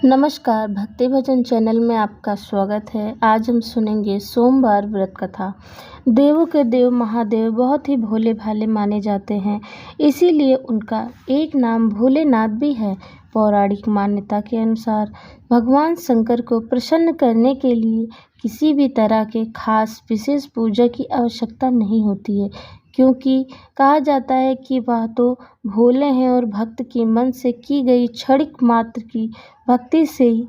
नमस्कार, भक्ति भजन चैनल में आपका स्वागत है। आज हम सुनेंगे सोमवार व्रत कथा। देवों के देव महादेव बहुत ही भोले भाले माने जाते हैं, इसीलिए उनका एक नाम भोलेनाथ भी है। पौराणिक मान्यता के अनुसार भगवान शंकर को प्रसन्न करने के लिए किसी भी तरह के खास विशेष पूजा की आवश्यकता नहीं होती है, क्योंकि कहा जाता है कि वह तो भोले हैं और भक्त की मन से की गई क्षणिक मात्र की भक्ति से ही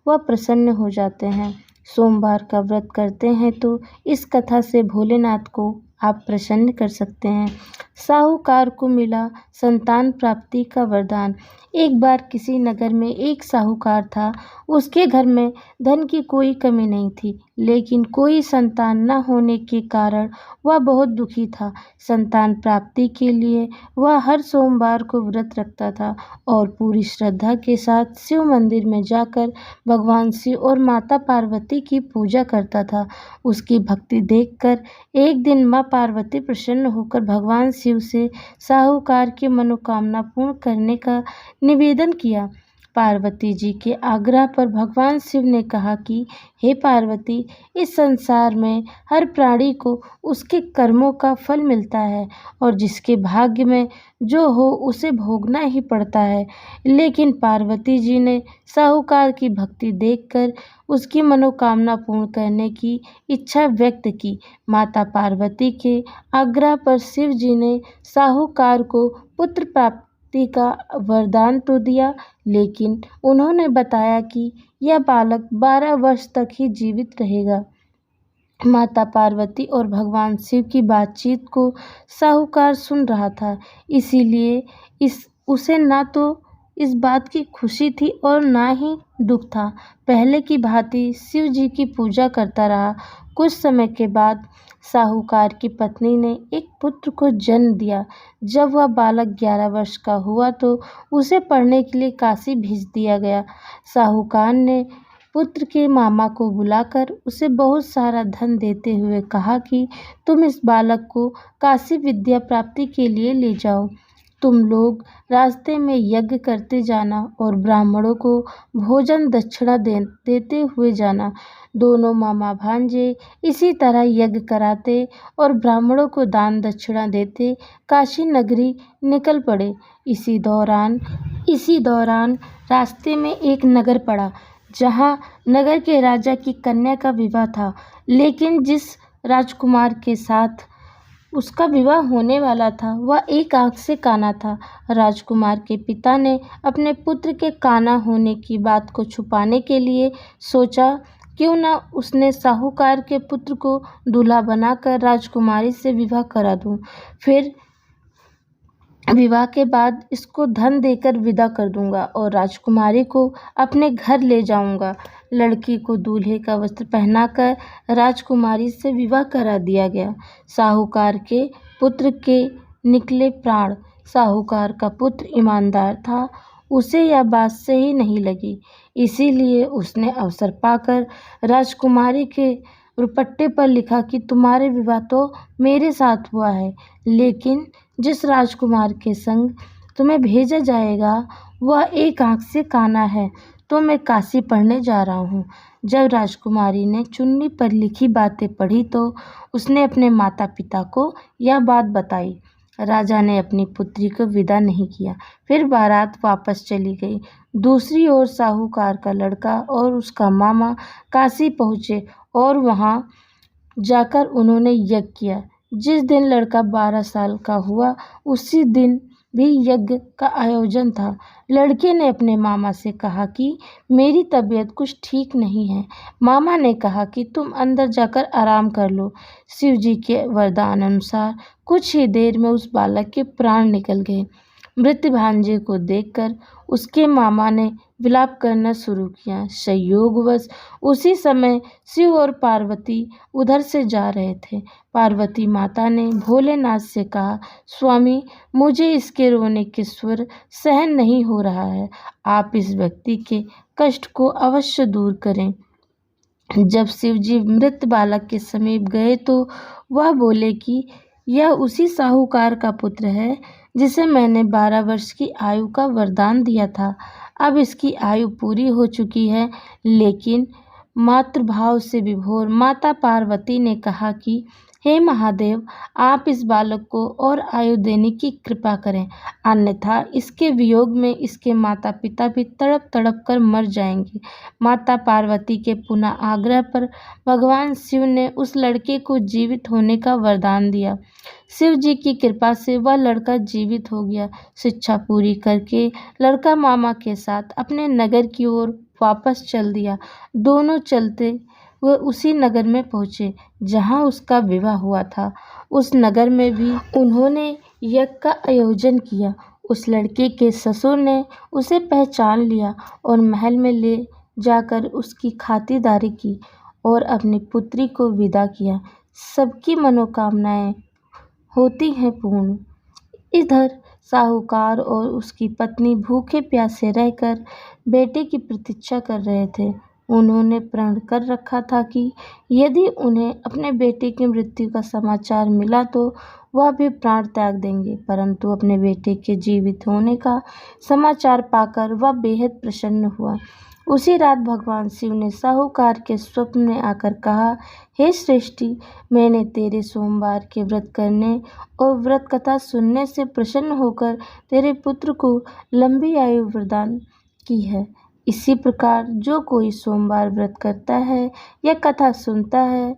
वह प्रसन्न हो जाते हैं। सोमवार का व्रत करते हैं तो इस कथा से भोलेनाथ को आप प्रसन्न कर सकते हैं। साहूकार को मिला संतान प्राप्ति का वरदान। एक बार किसी नगर में एक साहूकार था। उसके घर में धन की कोई कमी नहीं थी, लेकिन कोई संतान न होने के कारण वह बहुत दुखी था। संतान प्राप्ति के लिए वह हर सोमवार को व्रत रखता था और पूरी श्रद्धा के साथ शिव मंदिर में जाकर भगवान शिव और माता पार्वती की पूजा करता था। उसकी भक्ति देखकर एक दिन माँ पार्वती प्रसन्न होकर भगवान शिव से साहूकार की मनोकामना पूर्ण करने का निवेदन किया। पार्वती जी के आग्रह पर भगवान शिव ने कहा कि हे पार्वती, इस संसार में हर प्राणी को उसके कर्मों का फल मिलता है और जिसके भाग्य में जो हो उसे भोगना ही पड़ता है। लेकिन पार्वती जी ने साहूकार की भक्ति देखकर उसकी मनोकामना पूर्ण करने की इच्छा व्यक्त की। माता पार्वती के आग्रह पर शिव जी ने साहूकार को पुत्र प्राप्ति का वरदान तो दिया, लेकिन उन्होंने बताया कि यह बालक 12 वर्ष तक ही जीवित रहेगा। माता पार्वती और भगवान शिव की बातचीत को साहूकार सुन रहा था, इसीलिए उसे ना तो इस बात की खुशी थी और ना ही दुख था। पहले की भांति शिव जी की पूजा करता रहा। कुछ समय के बाद साहूकार की पत्नी ने एक पुत्र को जन्म दिया। जब वह बालक 11 वर्ष का हुआ तो उसे पढ़ने के लिए काशी भेज दिया गया। साहूकार ने पुत्र के मामा को बुलाकर उसे बहुत सारा धन देते हुए कहा कि तुम इस बालक को काशी विद्या प्राप्ति के लिए ले जाओ। तुम लोग रास्ते में यज्ञ करते जाना और ब्राह्मणों को भोजन दक्षिणा देते हुए जाना। दोनों मामा भांजे इसी तरह यज्ञ कराते और ब्राह्मणों को दान दक्षिणा देते काशी नगरी निकल पड़े। इसी दौरान रास्ते में एक नगर पड़ा, जहाँ नगर के राजा की कन्या का विवाह था। लेकिन जिस राजकुमार के साथ उसका विवाह होने वाला था वह एक आंख से काना था। राजकुमार के पिता ने अपने पुत्र के काना होने की बात को छुपाने के लिए सोचा, क्यों ना उसने साहूकार के पुत्र को दूल्हा बनाकर राजकुमारी से विवाह करा दूं। फिर विवाह के बाद इसको धन देकर विदा कर दूंगा और राजकुमारी को अपने घर ले जाऊंगा। लड़की को दूल्हे का वस्त्र पहनाकर राजकुमारी से विवाह करा दिया गया। साहूकार के पुत्र के निकले प्राण। साहूकार का पुत्र ईमानदार था, उसे यह बात सही नहीं लगी, इसीलिए उसने अवसर पाकर राजकुमारी के रुपट्टे पर लिखा कि तुम्हारे विवाह तो मेरे साथ हुआ है, लेकिन जिस राजकुमार के संग तुम्हें भेजा जाएगा वह एक आंख से काना है, तो मैं काशी पढ़ने जा रहा हूँ। जब राजकुमारी ने चुन्नी पर लिखी बातें पढ़ी तो उसने अपने माता पिता को यह बात बताई। राजा ने अपनी पुत्री को विदा नहीं किया, फिर बारात वापस चली गई। दूसरी ओर साहूकार का लड़का और उसका मामा काशी पहुँचे और वहाँ जाकर उन्होंने यज्ञ किया। जिस दिन लड़का 12 साल का हुआ उसी दिन भी यज्ञ का आयोजन था। लड़के ने अपने मामा से कहा कि मेरी तबीयत कुछ ठीक नहीं है। मामा ने कहा कि तुम अंदर जाकर आराम कर लो। शिव जी के वरदान अनुसार कुछ ही देर में उस बालक के प्राण निकल गए। मृत भांजे को देखकर उसके मामा ने विलाप करना शुरू किया। संयोगवश उसी समय शिव और पार्वती उधर से जा रहे थे। पार्वती माता ने भोलेनाथ से कहा, स्वामी, मुझे इसके रोने के स्वर सहन नहीं हो रहा है, आप इस व्यक्ति के कष्ट को अवश्य दूर करें। जब शिव जी मृत बालक के समीप गए तो वह बोले कि यह उसी साहूकार का पुत्र है जिसे मैंने 12 वर्ष की आयु का वरदान दिया था। अब इसकी आयु पूरी हो चुकी है। लेकिन मातृभाव से विभोर माता पार्वती ने कहा कि हे महादेव, आप इस बालक को और आयु देने की कृपा करें, अन्यथा इसके वियोग में इसके माता पिता भी तड़प तड़प कर मर जाएंगे। माता पार्वती के पुनः आग्रह पर भगवान शिव ने उस लड़के को जीवित होने का वरदान दिया। शिव जी की कृपा से वह लड़का जीवित हो गया। शिक्षा पूरी करके लड़का मामा के साथ अपने नगर की ओर वापस चल दिया। दोनों चलते वह उसी नगर में पहुँचे जहाँ उसका विवाह हुआ था। उस नगर में भी उन्होंने यज्ञ का आयोजन किया। उस लड़के के ससुर ने उसे पहचान लिया और महल में ले जाकर उसकी खातिरदारी की और अपनी पुत्री को विदा किया। सबकी मनोकामनाएं होती हैं पूर्ण। इधर साहूकार और उसकी पत्नी भूखे प्यासे रहकर बेटे की प्रतीक्षा कर रहे थे। उन्होंने प्रण कर रखा था कि यदि उन्हें अपने बेटे की मृत्यु का समाचार मिला तो वह भी प्राण त्याग देंगे। परंतु अपने बेटे के जीवित होने का समाचार पाकर वह बेहद प्रसन्न हुआ। उसी रात भगवान शिव ने साहूकार के स्वप्न में आकर कहा, हे श्रेष्ठी, मैंने तेरे सोमवार के व्रत करने और व्रत कथा सुनने से प्रसन्न होकर तेरे पुत्र को लंबी आयु प्रदान की है। इसी प्रकार जो कोई सोमवार व्रत करता है या कथा सुनता है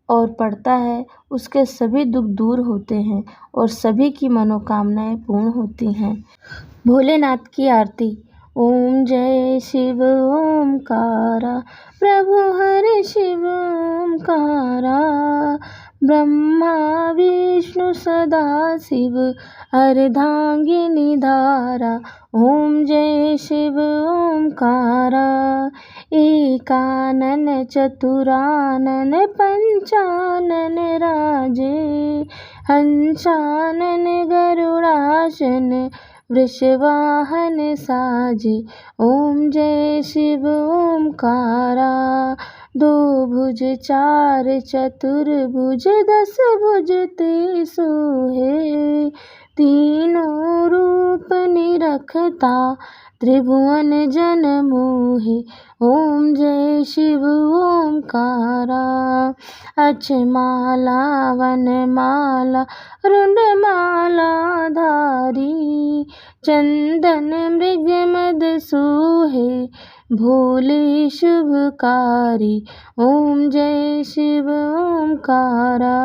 और पढ़ता है, उसके सभी दुख दूर होते हैं और सभी की मनोकामनाएं पूर्ण होती हैं। भोलेनाथ की आरती। ओम जय शिव ओमकारा, प्रभु हरे शिव ओमकारा, ब्रह्मा विष्णु सदा शिव अर्धांगिनी धारा। ओम जय शिव ओमकारा, एकानन चतुरानन पंचानन राजे, हंसानन गरुड़ासन वृषवाहन साजे। ओम जय शिव ओमकारा, दो भुज चार चतुर्भुज दस भुज ते सोहे, तीनों रूप निरखता त्रिभुवन जन मोहे। ओम जय शिव ओमकारा, अक्षमाला वनमाला रुंडमाला धारी, चंदन मृग मद सोहे, भोले शुभकारी। ओम जय शिव ओमकारा,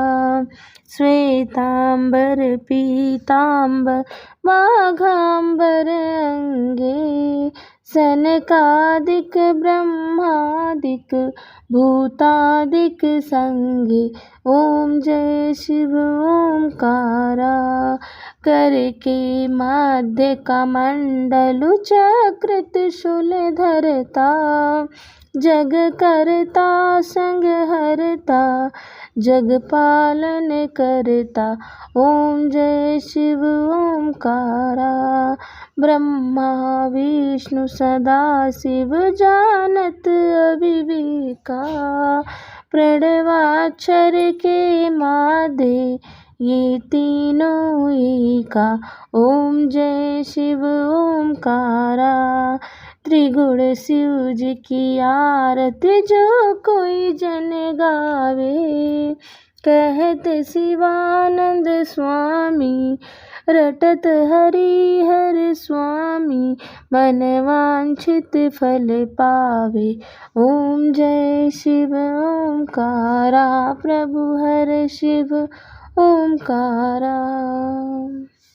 श्वेतांबर पीतांबर वाघांबर अंगे, सनकादिक ब्रह्मादिक भूतादिक संगे। ओम जय शिव ओमकारा, करके मध्य कमंडलु चक्र त्रिशूल धरता, जग करता संग हरता, जग पालन करता। ओम जय शिव ओमकारा, ब्रह्मा विष्णु सदा शिव जानत अविवेका, प्रणवाक्षर के मादे ये तीनों एका। ओम जय शिव ओमकारा, त्रिगुण शिव जी की आरती जो कोई जन गावे, कहत शिवानंद स्वामी रटत हरि हर स्वामी, मन वांछित फल पावे। ओम जय शिव ओमकारा, प्रभु हर शिव ओमकारा।